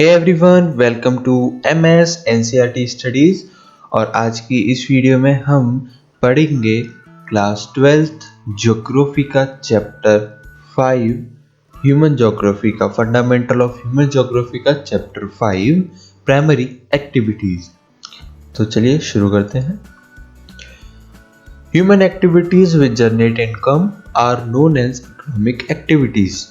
Hey everyone, welcome to MS NCERT studies. और आज की इस वीडियो में हम पढ़ेंगे क्लास 12th ज्योग्राफी का चैप्टर 5 ह्यूमन ज्योग्राफी का फंडामेंटल ऑफ ह्यूमन ज्योग्राफी का चैप्टर 5 प्राइमरी एक्टिविटीज। तो चलिए शुरू करते हैं। Human activities which generate income are known as economic activities.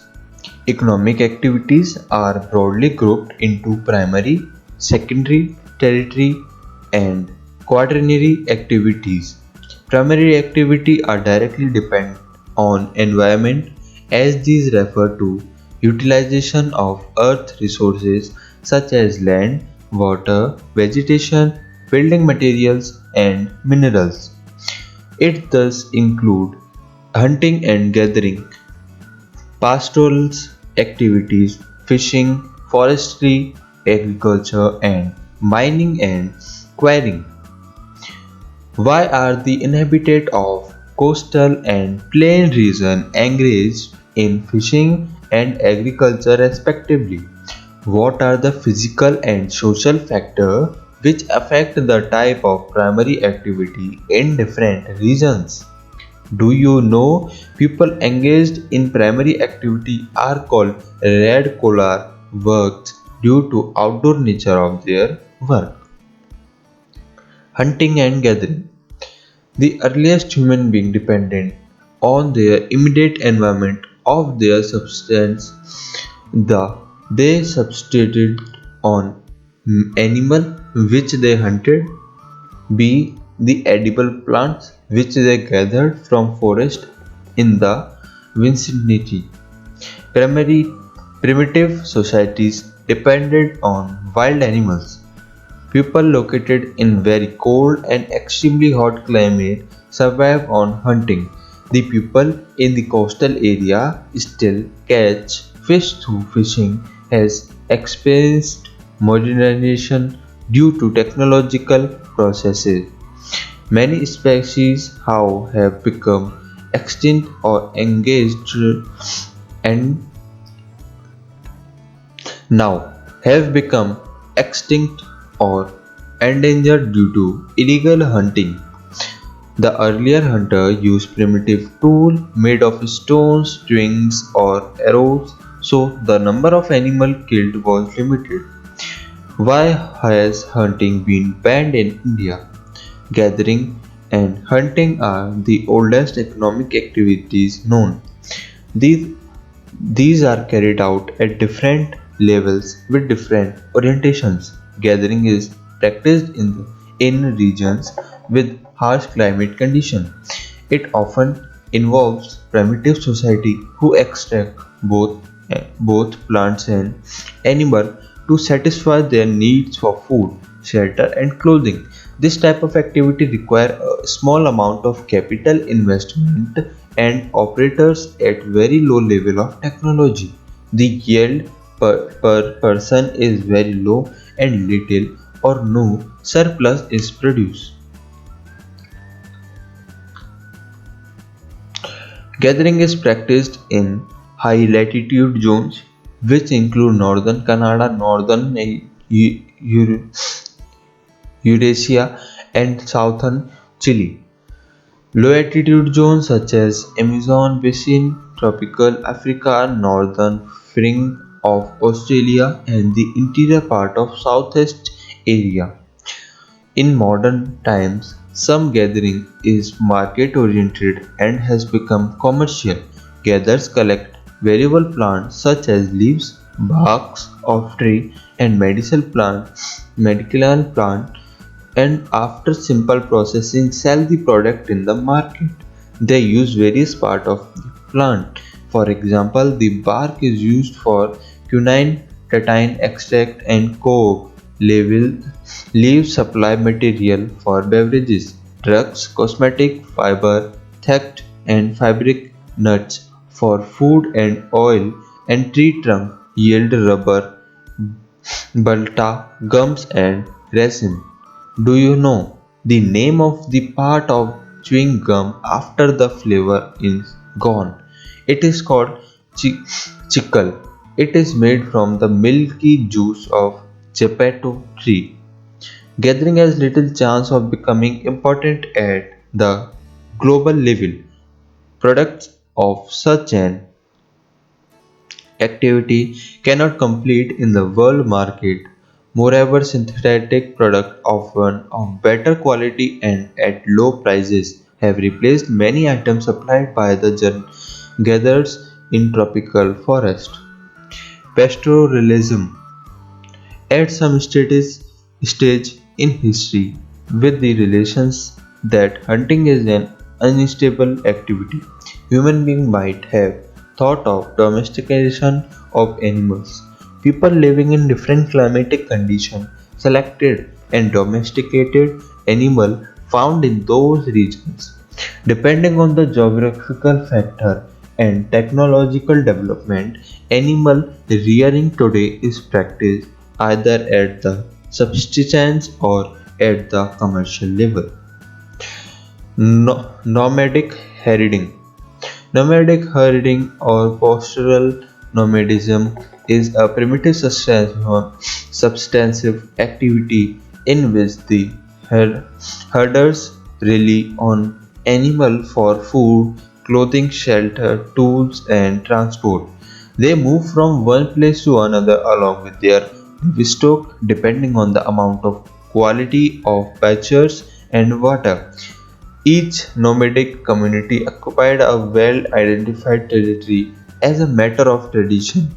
Economic activities are broadly grouped into primary, secondary, tertiary, and quaternary activities. Primary activity are directly depend on environment as these refer to utilization of earth resources such as land, water, vegetation, building materials, and minerals. It thus include hunting and gathering, pastoral activities, fishing, forestry, agriculture, and mining and quarrying. Why are the inhabitants of coastal and plain region engaged in fishing and agriculture respectively? What are the physical and social factors which affect the type of primary activity in different regions? Do you know people engaged in primary activity are called red collar workers due to outdoor nature of their work? Hunting and gathering. The earliest human being depended on their immediate environment of their subsistence. They subsisted on animal which they hunted, b. the edible plants which they gathered from forest in the vicinity. Primary primitive societies depended on wild animals. People located in very cold and extremely hot climate survive on hunting. The people in the coastal area still catch fish through fishing has experienced modernization due to technological processes. Many species have become extinct or engaged and now have become extinct or endangered due to illegal hunting. The earlier hunter used primitive tools made of stones, twigs, or arrows, so the number of animals killed was limited. Why has hunting been banned in India? Gathering and hunting are the oldest economic activities known. These, these are carried out at different levels with different orientations. Gathering is practiced in regions with harsh climate conditions. It often involves primitive society who extract both plants and animal to satisfy their needs for food, shelter, and clothing. This type of activity require a small amount of capital investment and operators at very low level of technology. The yield per person is very low and little or no surplus is produced. Gathering is practiced in high latitude zones which include northern Canada, northern Eurasia, and southern Chile. Low altitude zones such as Amazon basin, tropical Africa, northern fringe of Australia, and the interior part of Southeast Asia. In modern times, some gathering is market oriented and has become commercial. Gatherers collect valuable plants such as leaves, barks of tree, and medicinal plant, and after simple processing sell the product in the market. They use various parts of the plant. For example, the bark is used for quinine, tartine extract, and coke. Leaves supply material for beverages, drugs, cosmetic, fiber, theft, and fabric, nuts for food and oil, and tree trunk yield rubber, balta, gums, and resin. Do you know the name of the part of chewing gum after the flavor is gone? It is called chicle. It is made from the milky juice of Geppetto tree, gathering has little chance of becoming important at the global level. Products of such an activity cannot compete in the world market. Moreover, synthetic products, often of better quality and at low prices, have replaced many items supplied by the gatherers in tropical forest. Pastoralism at some stage in history with the relations that hunting is an unstable activity. Human beings might have thought of domestication of animals. People living in different climatic conditions selected and domesticated animals found in those regions. Depending on the geographical factor and technological development, animal rearing today is practiced either at the subsistence or at the commercial level. Nomadic herding. Nomadic herding or pastoral nomadism is a primitive substantive activity in which the herders rely on animals for food, clothing, shelter, tools, and transport. They move from one place to another along with their livestock depending on the amount of quality of pastures and water. Each nomadic community occupied a well-identified territory as a matter of tradition.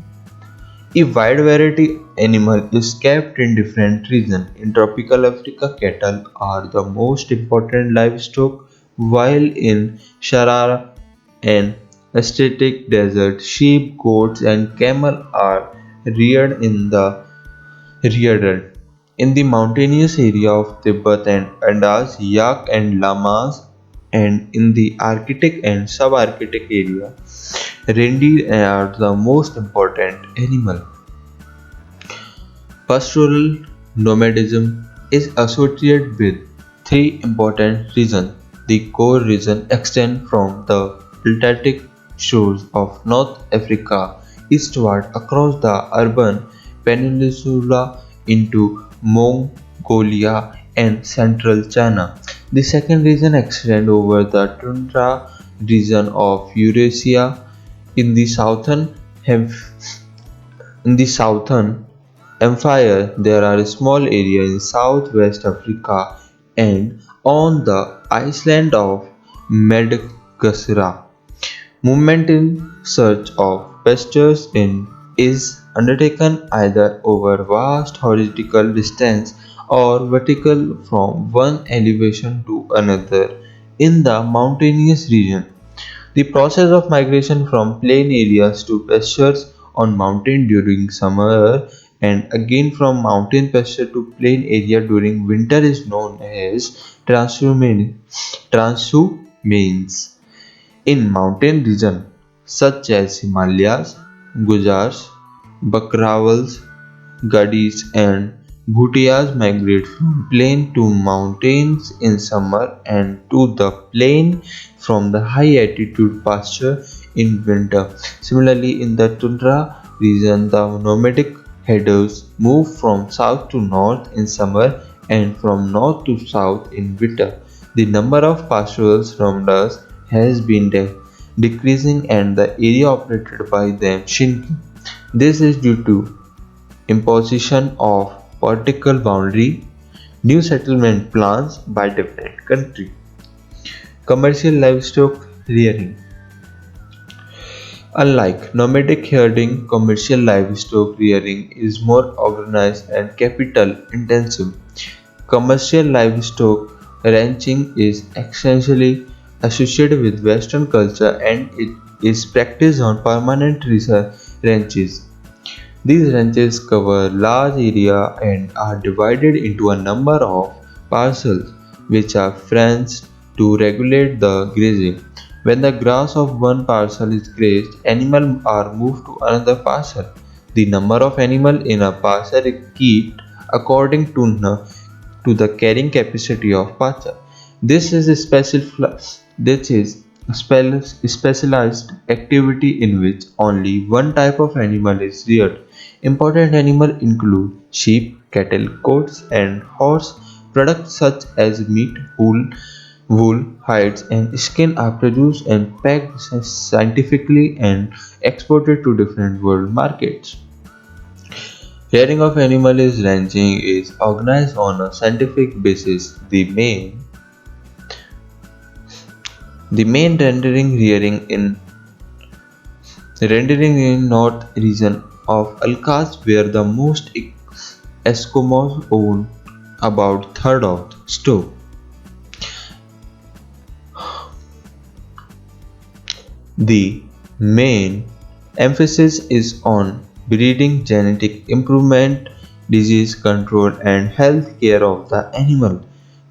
A wide variety of animal is kept in different regions. In tropical Africa, cattle are the most important livestock, while in Sahara and Asiatic desert, sheep, goats, and camel are reared in the reared. In the mountainous area of Tibet and Andas, yak and llamas, and in the Arctic and subarctic area, reindeer are the most important animal. Pastoral nomadism is associated with three important regions. The core region extends from the Atlantic shores of North Africa eastward across the Arabian Peninsula into Mongolia and central China. The second region extends over the tundra region of Eurasia in the southern empire. There are small areas in southwest Africa and on the island of Madagascar. Movement in search of pastures in is undertaken either over vast horizontal distance or vertical from one elevation to another in the mountainous region. The process of migration from plain areas to pastures on mountain during summer and again from mountain pasture to plain area during winter is known as transhumance. In mountain regions such as Himalayas, Gujars, Bakrawals, Gadis and Bhutias migrate from plain to mountains in summer and to the plain from the high altitude pasture in winter. Similarly, in the tundra region, the nomadic herders move from south to north in summer and from north to south in winter. The number of pastoral nomads has been decreasing and the area operated by them shrinking. This is due to imposition of political boundary, new settlement plans by different countries. Commercial livestock rearing. Unlike nomadic herding, commercial livestock rearing is more organized and capital intensive. Commercial livestock ranching is essentially associated with Western culture and it is practiced on permanent ranches. These ranches cover large area and are divided into a number of parcels which are fenced to regulate the grazing. When the grass of one parcel is grazed, animals are moved to another parcel. The number of animals in a parcel is kept according to the carrying capacity of parcel. This is specialized activity in which only one type of animal is reared. Important animals include sheep, cattle, goats, and horse. Products such as meat, wool, hides, and skin are produced and packed scientifically and exported to different world markets. Rearing of animals ranching is organized on a scientific basis. The main rendering in north region of Alkas where the most Eskimos own about third of the stock. The main emphasis is on breeding, genetic improvement, disease control, and health care of the animal.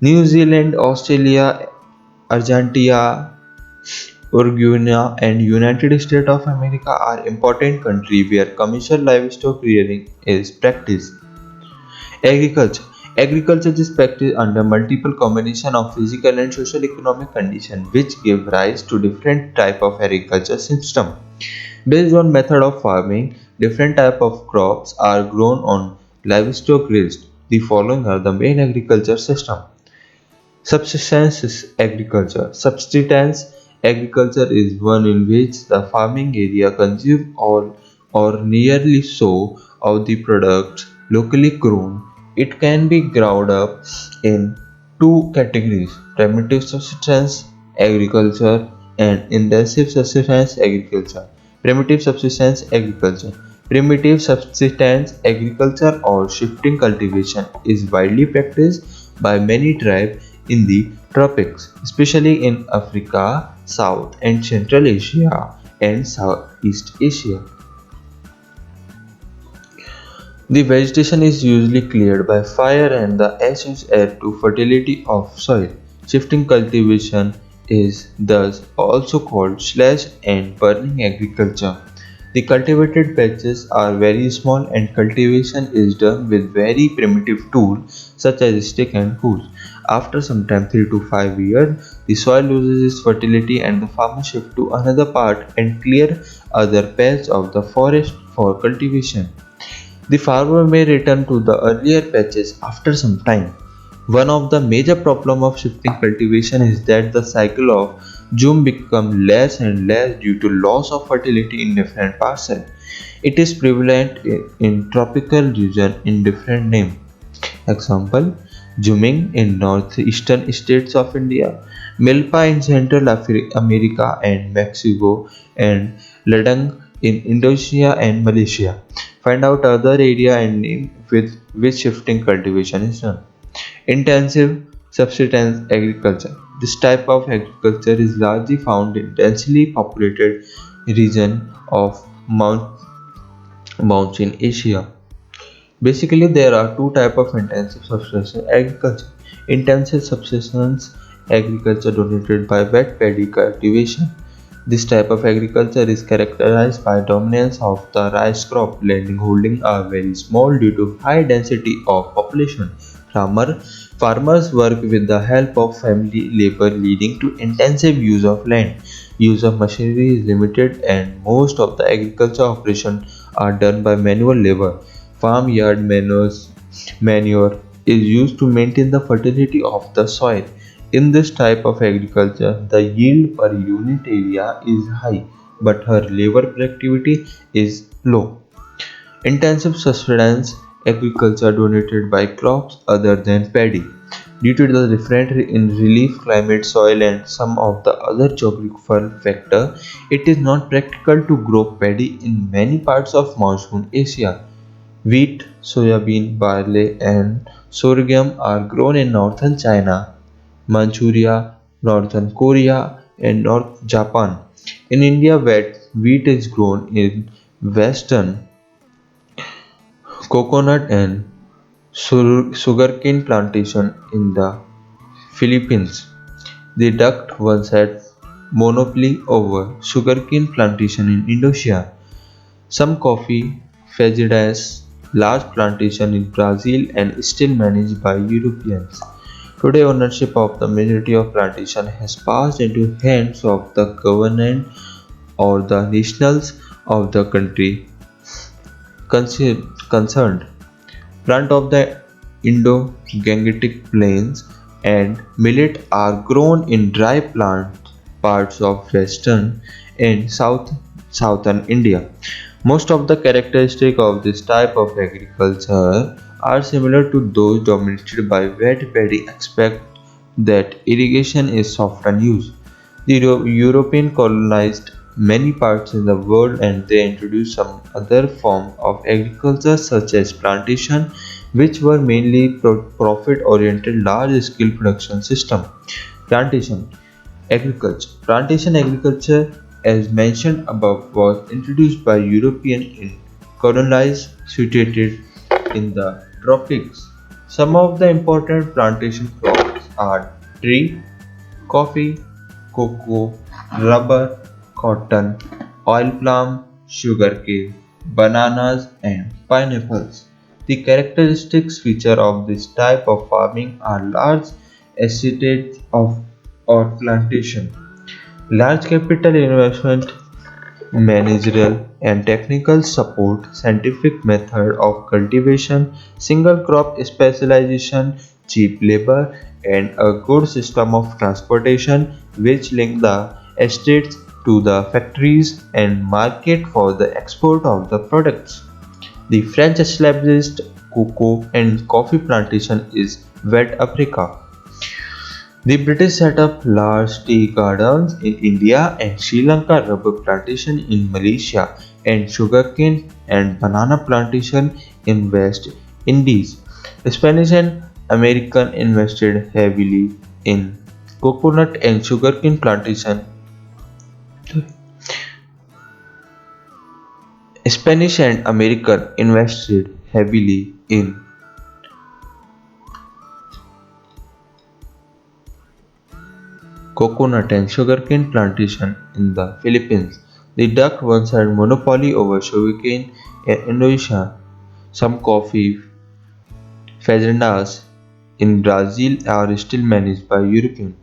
New Zealand, Australia, Argentina, Uruguay, and United States of America are important countries where commercial livestock rearing is practiced. Agriculture. Agriculture is practiced under multiple combination of physical and social economic conditions which give rise to different type of agriculture system. Based on method of farming, different type of crops are grown on livestock raised. The following are the main agriculture system. Subsistence agriculture. Subsistence agriculture is one in which the farming area consumes all or nearly so of the products locally grown. It can be grouped up in two categories: primitive subsistence agriculture and intensive subsistence agriculture. Primitive subsistence agriculture. Primitive subsistence agriculture or shifting cultivation is widely practiced by many tribes in the tropics, especially in Africa, South and Central Asia, and Southeast Asia. The vegetation is usually cleared by fire and the ashes add to fertility of soil. Shifting cultivation is thus also called slash and burning agriculture. The cultivated patches are very small and cultivation is done with very primitive tools such as stick and hoes. After some time 3 to 5 years, the soil loses its fertility and the farmer shifts to another part and clear other patch of the forest for cultivation. The farmer may return to the earlier patches after some time. One of the major problems of shifting cultivation is that the cycle of June becomes less and less due to loss of fertility in different parcels. It is prevalent in tropical regions in different names. Example: Juming in northeastern states of India, Milpa in Central America and Mexico, and Ladang in Indonesia and Malaysia. Find out other area and name with which shifting cultivation is done. Intensive subsistence agriculture. This type of agriculture is largely found in densely populated region of mountain Asia. Basically, there are two types of intensive subsistence agriculture. Intensive subsistence agriculture dominated by wet paddy cultivation. This type of agriculture is characterized by dominance of the rice crop. Landing holdings are very small due to high density of population. Farmer, Farmers work with the help of family labor leading to intensive use of land. Use of machinery is limited and most of the agriculture operations are done by manual labor. Farmyard manure is used to maintain the fertility of the soil. In this type of agriculture, the yield per unit area is high, but her labor productivity is low. Intensive subsistence agriculture dominated by crops other than paddy. Due to the difference in relief, climate, soil, and some of the other geographical factors, it is not practical to grow paddy in many parts of monsoon Asia. Wheat, soybean, barley, and sorghum are grown in northern China, Manchuria, northern Korea, and North Japan. In India, wheat is grown in western coconut and sugarcane plantation in the Philippines. The Dutch once had monopoly over sugarcane plantation in Indonesia. Some coffee fazedais large plantation in Brazil and still managed by Europeans. Today, ownership of the majority of plantation has passed into hands of the government or the nationals of the country concerned. Plant of the Indo-Gangetic Plains and millet are grown in dry plant parts of western and southern India. Most of the characteristics of this type of agriculture are similar to those dominated by wet paddy except that irrigation is often used. The European colonized many parts in the world and they introduced some other forms of agriculture such as plantation which were mainly profit oriented large scale production system. Plantation agriculture. Plantation agriculture, as mentioned above, was introduced by European in colonized situated in the tropics. Some of the important plantation crops are tree, coffee, cocoa, rubber, cotton, oil palm, sugarcane, bananas, and pineapples. The characteristics feature of this type of farming are large estates of or plantation, large capital investment, managerial and technical support, scientific method of cultivation, single crop specialization, cheap labor, and a good system of transportation which link the estates to the factories and market for the export of the products. The French established cocoa and coffee plantation is West Africa. The British set up large tea gardens in India and Sri Lanka, rubber plantation in Malaysia, and sugarcane and banana plantation in West Indies. Spanish and American invested heavily in coconut and sugarcane plantation. Spanish and American invested heavily in coconut and sugarcane plantation in the Philippines. The Dutch once had monopoly over sugarcane in Indonesia. Some coffee fazendas in Brazil are still managed by Europeans.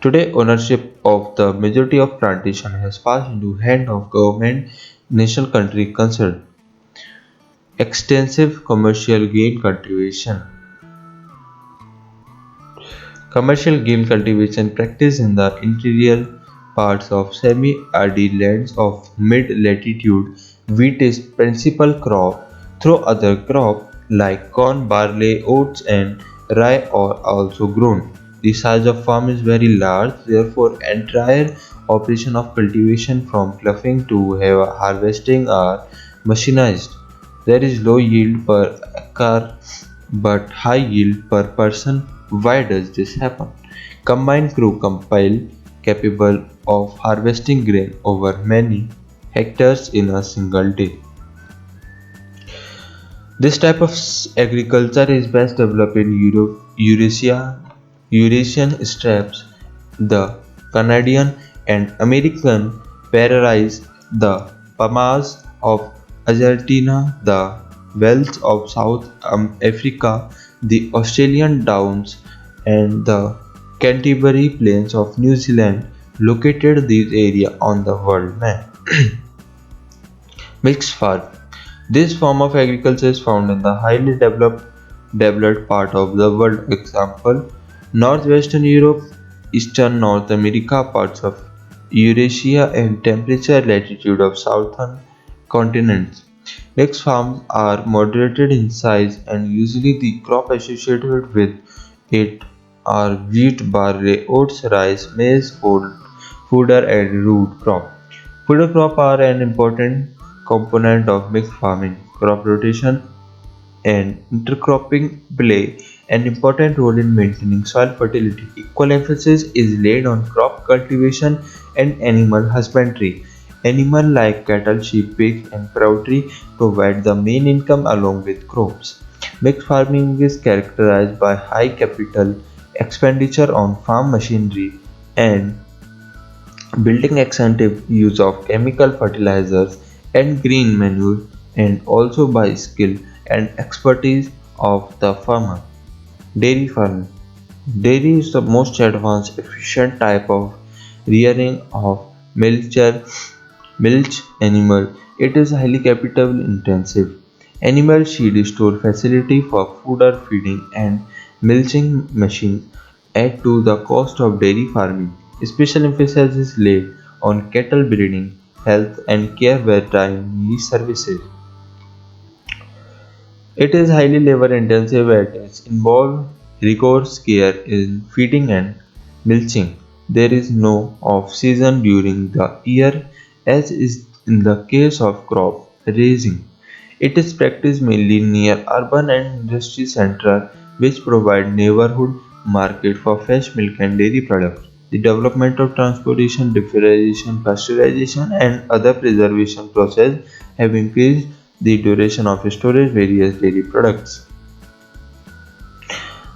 Today, ownership of the majority of plantation has passed into hand of government national country concerned. Extensive commercial gain cultivation. Commercial game cultivation practiced in the interior parts of semi-arid lands of mid-latitude. Wheat is principal crop, though other crops like corn, barley, oats and rye are also grown. The size of farm is very large, therefore entire operation of cultivation from ploughing to harvesting are machinized. There is low yield per acre but high yield per person. Why does this happen? Combined crew compile capable of harvesting grain over many hectares in a single day. This type of agriculture is best developed in Eurasian steppes. The Canadian and American prairies, the Pampas of Argentina, the Wells of South Africa, the Australian Downs, and the Canterbury Plains of New Zealand located this area on the world map. Mixed farming. This form of agriculture is found in the highly developed part of the world. Example: Northwestern Europe, Eastern North America, parts of Eurasia, and temperature latitude of southern continents. Mixed farms are moderated in size and usually the crop associated with it are wheat, barley, oats, rice, maize, fodder and root crop. Fodder crop are an important component of mixed farming. Crop rotation and intercropping play an important role in maintaining soil fertility. Equal emphasis is laid on crop cultivation and animal husbandry. Animals like cattle, sheep, pigs, and poultry provide the main income along with crops. Mixed farming is characterized by high capital expenditure on farm machinery and building extensive use of chemical fertilizers and green manure and also by skill and expertise of the farmer. Dairy farming. Dairy is the most advanced, efficient type of rearing of milch animal. It is highly capital intensive. Animal feed store facility for fodder feeding and milking machines add to the cost of dairy farming. Special emphasis is laid on cattle breeding, health and care veterinary services. It is highly labor intensive and it involves rigorous care in feeding and mulching. There is no off season during the year as is in the case of crop raising. It is practiced mainly near urban and industry centers which provide neighborhood market for fresh milk and dairy products. The development of transportation, refrigeration, pasteurization and other preservation process have increased the duration of storage various dairy products.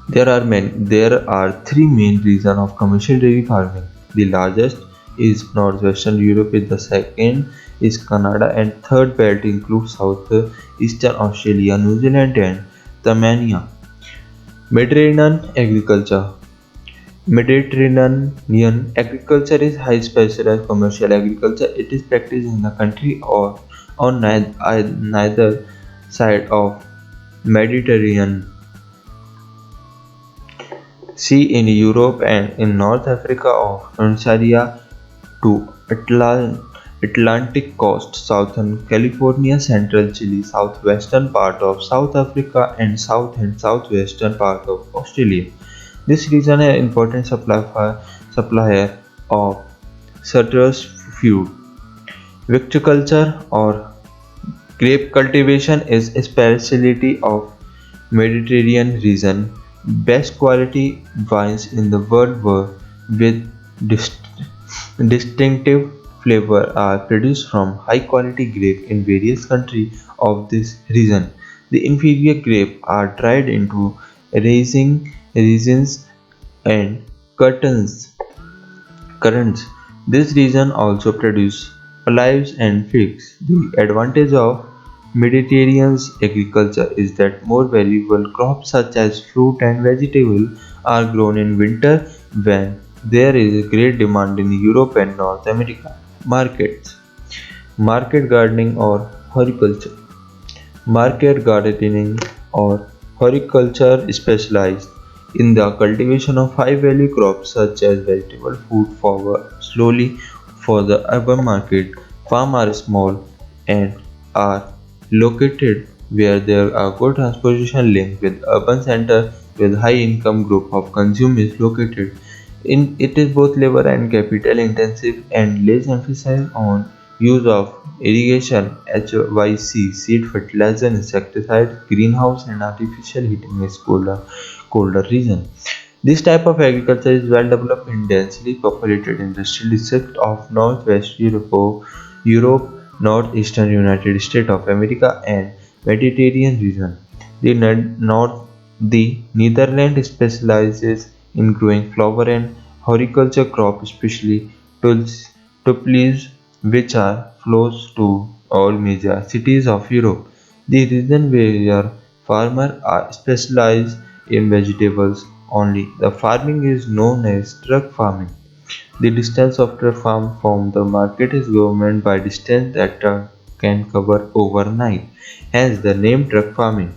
There are three main regions of commercial dairy farming. The largest is northwestern Europe, is the second is Canada, and third belt includes south eastern Australia, New Zealand, and Tasmania. Mediterranean agriculture. Mediterranean agriculture is high specialized commercial agriculture. It is practiced in the country or on neither side of Mediterranean Sea in Europe and in North Africa of Tanzania to Atlantic coast, southern California, central Chile, southwestern part of South Africa, and south and southwestern part of Australia. This region is an important supplier of citrus fruit. Viticulture or grape cultivation is a specialty of Mediterranean region. Best quality wines in the world were with dist- distinctive flavor are produced from high quality grape in various countries of this region. The inferior grape are dried into resins and curtains currants. This region also produces olives and figs. The advantage of Mediterranean agriculture is that more valuable crops such as fruit and vegetable are grown in winter when there is a great demand in Europe and North America. Markets. Market gardening or horticulture. Market gardening or horticulture specialized in the cultivation of high value crops such as vegetable food for slowly for the urban market. Farms are small and are located where there are good transportation link with urban center with high income group of consumers located in it is both labor and capital intensive and lays emphasis on use of irrigation, HYC, seed fertilizer, insecticide, greenhouse and artificial heating is colder region. This type of agriculture is well developed in densely populated industrial districts of Northwest Europe, Northeastern United States of America, and Mediterranean region. The Netherlands specializes in growing flower and horticulture crops, especially tulips, which are close to all major cities of Europe. The region where farmers are specialized in vegetables only. The farming is known as truck farming. The distance of a farm from the market is governed by distance that truck can cover overnight, hence the name truck farming.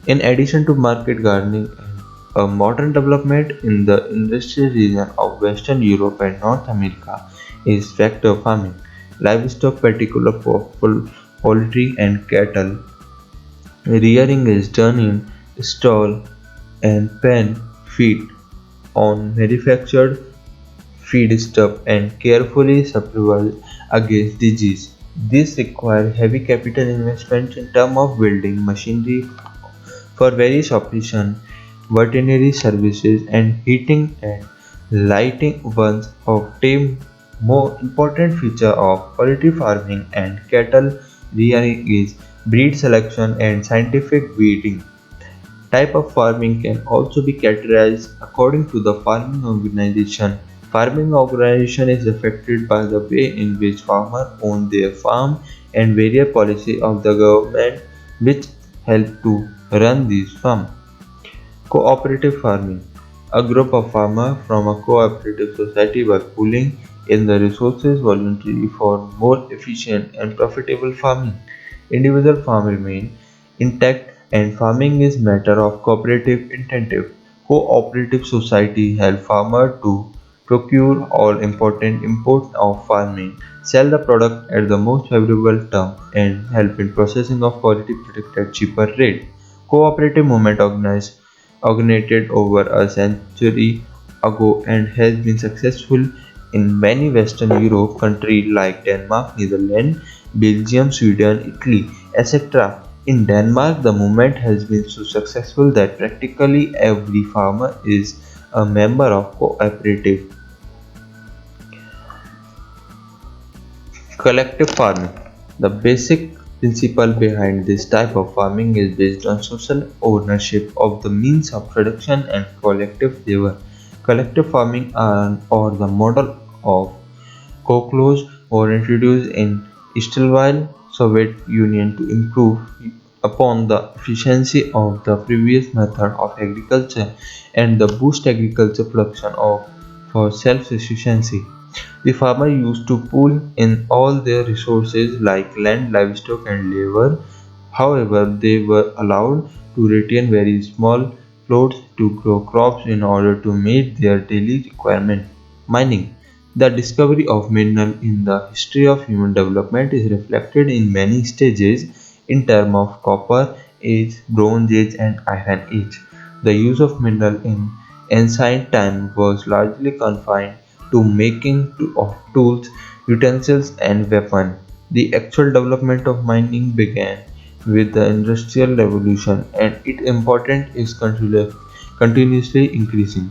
In addition to market gardening and a modern development in the industrial region of Western Europe and North America is tractor farming. Livestock, particularly poultry and cattle, rearing is done in stall and pen feed on manufactured feedstuff and carefully supervised against disease. This requires heavy capital investment in terms of building machinery for various operations, veterinary services, and heating and lighting. One of the more important features of poultry farming and cattle rearing is breed selection and scientific breeding. Type of farming can also be categorized according to the farming organization. Farming organization is affected by the way in which farmers own their farm and various policies of the government which help to run these farms. Cooperative farming. A group of farmers from a cooperative society by pooling in the resources voluntarily for more efficient and profitable farming. Individual farm remain intact and farming is matter of cooperative incentive. Cooperative society help farmer to procure all important inputs of farming, sell the product at the most favorable term, and help in processing of quality product at cheaper rate. Cooperative movement originated over a century ago and has been successful in many Western Europe countries like Denmark, Netherlands, Belgium, Sweden, Italy, etc. In Denmark, the movement has been so successful that practically every farmer is a member of cooperative. Collective farming. The basic principle behind this type of farming is based on social ownership of the means of production and collective labor. Collective farming or the model of Cockroach were introduced in Eastern Soviet Union to improve upon the efficiency of the previous method of agriculture and the boost agriculture production for self-sufficiency. The farmer used to pool in all their resources like land, livestock and labor. However, they were allowed to retain very small plots to grow crops in order to meet their daily requirement. Mining. The discovery of mineral in the history of human development is reflected in many stages in terms of copper age, bronze age and iron age. The use of mineral in ancient times was largely confined to making of tools, utensils and weapons. The actual development of mining began with the Industrial Revolution and its importance is continuously increasing.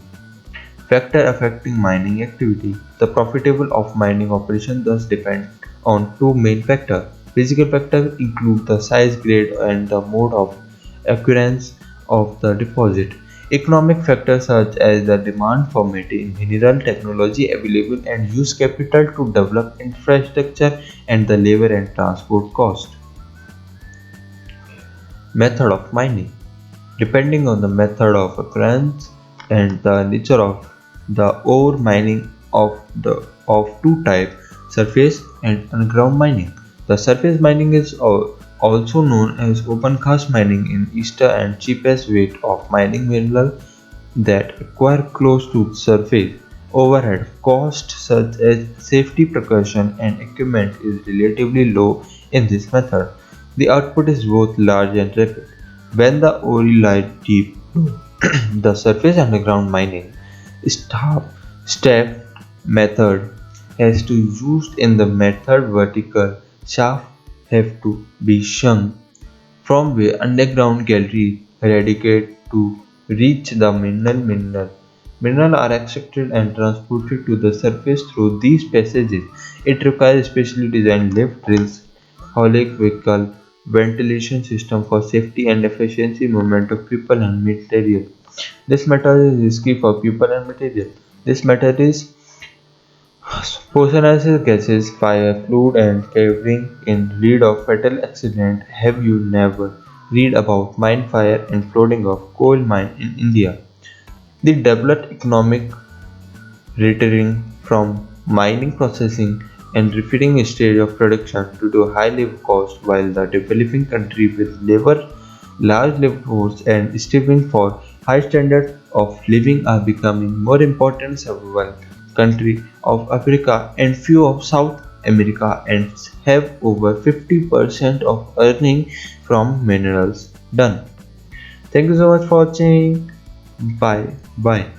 Factor affecting mining activity. The profitability of mining operation thus depend on two main factors. Physical factors include the size, grade, and the mode of occurrence of the deposit. Economic factors such as the demand for mineral technology available and use capital to develop infrastructure and the labor and transport cost. Method of mining. Depending on the method of occurrence and the nature of the ore mining of two types, surface and underground mining. The surface mining is also known as open cast mining in easier and cheapest way of mining mineral that acquire close to the surface. Overhead costs such as safety precaution and equipment is relatively low in this method. The output is both large and rapid. When the ore lies deep below the surface underground mining staff step method has to used in the method vertical shaft have to be sunk from where underground gallery eradicate to reach the mineral. Minerals are extracted and transported to the surface through these passages. It requires specially designed lift drills, hydraulic vehicle, ventilation system for safety and efficiency movement of people and material. This method is risky for people and material. This method is poisonous gases, fire, flood and caving in lead of fatal accident. Have you never read about mine fire and flooding of coal mine in India? The developed economic retiring from mining processing and refining stage of production due to high labor cost while the developing country with large labor force and striving for high standards of living are becoming more important several countries of Africa and few of South America and have over 50% of earning from minerals done. Thank you so much for watching. Bye. Bye.